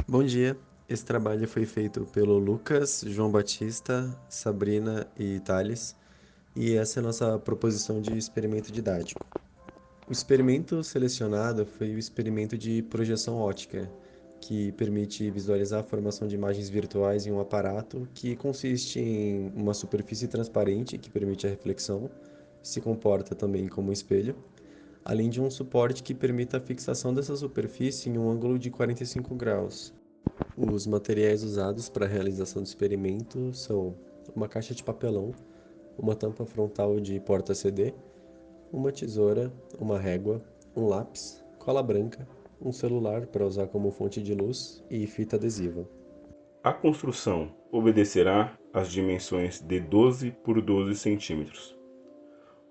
Bom dia. Esse trabalho foi feito pelo Lucas, João Batista, Sabrina e Thales, e essa é a nossa proposição de experimento didático. O experimento selecionado foi o experimento de projeção óptica, que permite visualizar a formação de imagens virtuais em um aparato que consiste em uma superfície transparente que permite a reflexão, se comporta também como um espelho, além de um suporte que permita a fixação dessa superfície em um ângulo de 45 graus. Os materiais usados para a realização do experimento são uma caixa de papelão, uma tampa frontal de porta-CD, uma tesoura, uma régua, um lápis, cola branca, um celular para usar como fonte de luz e fita adesiva. A construção obedecerá às dimensões de 12 por 12 centímetros.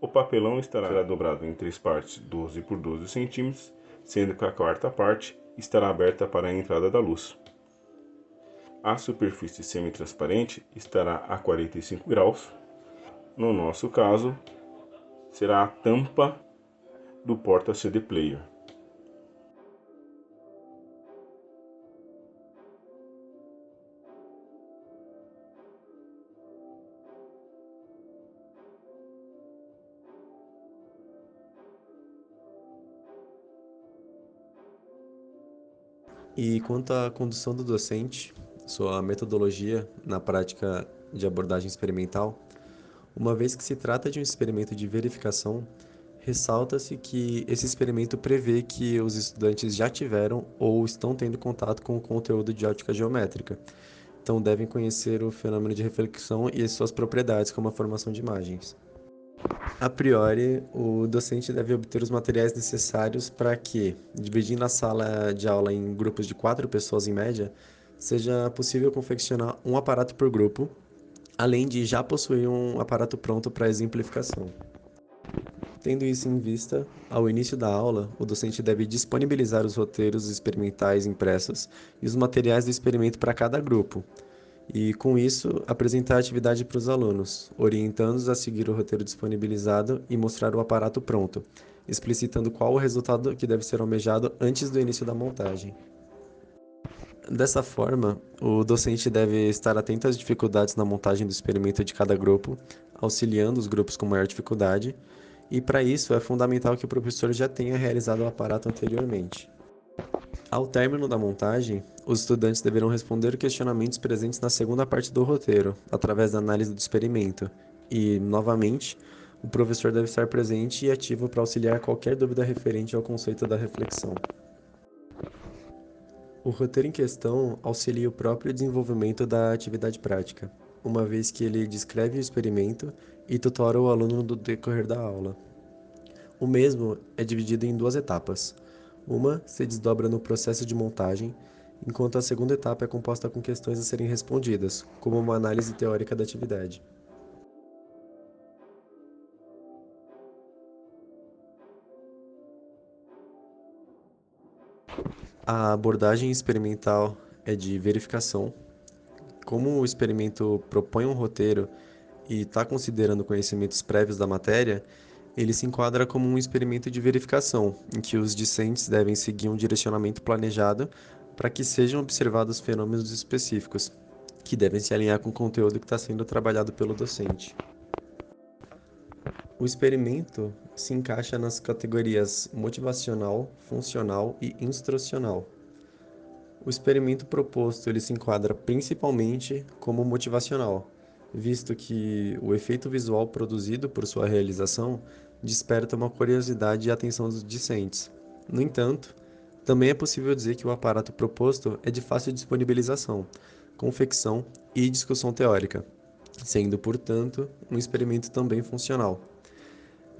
O papelão será dobrado em três partes 12 por 12 centímetros, sendo que a quarta parte estará aberta para a entrada da luz. A superfície semi-transparente estará a 45 graus. No nosso caso, será a tampa do porta-CD player. E quanto à condução do docente, sua metodologia na prática de abordagem experimental, uma vez que se trata de um experimento de verificação, ressalta-se que esse experimento prevê que os estudantes já tiveram ou estão tendo contato com o conteúdo de ótica geométrica, então devem conhecer o fenômeno de reflexão e as suas propriedades como a formação de imagens. A priori, o docente deve obter os materiais necessários para que, dividindo a sala de aula em grupos de 4 pessoas em média, seja possível confeccionar um aparato por grupo, além de já possuir um aparato pronto para exemplificação. Tendo isso em vista, ao início da aula, o docente deve disponibilizar os roteiros experimentais impressos e os materiais do experimento para cada grupo, e, com isso, apresentar a atividade para os alunos, orientando-os a seguir o roteiro disponibilizado e mostrar o aparato pronto, explicitando qual o resultado que deve ser almejado antes do início da montagem. Dessa forma, o docente deve estar atento às dificuldades na montagem do experimento de cada grupo, auxiliando os grupos com maior dificuldade, e para isso é fundamental que o professor já tenha realizado o aparato anteriormente. Ao término da montagem, os estudantes deverão responder questionamentos presentes na segunda parte do roteiro, através da análise do experimento, e, novamente, o professor deve estar presente e ativo para auxiliar qualquer dúvida referente ao conceito da reflexão. O roteiro em questão auxilia o próprio desenvolvimento da atividade prática, uma vez que ele descreve o experimento e tutora o aluno no decorrer da aula. O mesmo é dividido em 2 etapas. Uma se desdobra no processo de montagem, enquanto a segunda etapa é composta com questões a serem respondidas, como uma análise teórica da atividade. A abordagem experimental é de verificação. Como o experimento propõe um roteiro e está considerando conhecimentos prévios da matéria, ele se enquadra como um experimento de verificação, em que os discentes devem seguir um direcionamento planejado para que sejam observados fenômenos específicos, que devem se alinhar com o conteúdo que está sendo trabalhado pelo docente. O experimento se encaixa nas categorias motivacional, funcional e instrucional. O experimento proposto ele se enquadra principalmente como motivacional, visto que o efeito visual produzido por sua realização desperta uma curiosidade e atenção dos discentes. No entanto, também é possível dizer que o aparato proposto é de fácil disponibilização, confecção e discussão teórica, sendo, portanto, um experimento também funcional.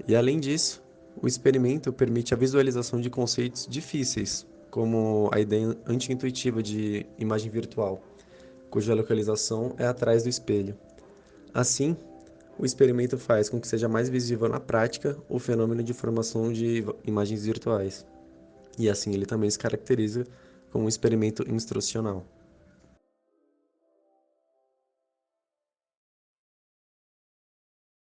E além disso, o experimento permite a visualização de conceitos difíceis, como a ideia anti-intuitiva de imagem virtual, cuja localização é atrás do espelho. Assim, o experimento faz com que seja mais visível na prática o fenômeno de formação de imagens virtuais. E assim ele também se caracteriza como um experimento instrucional.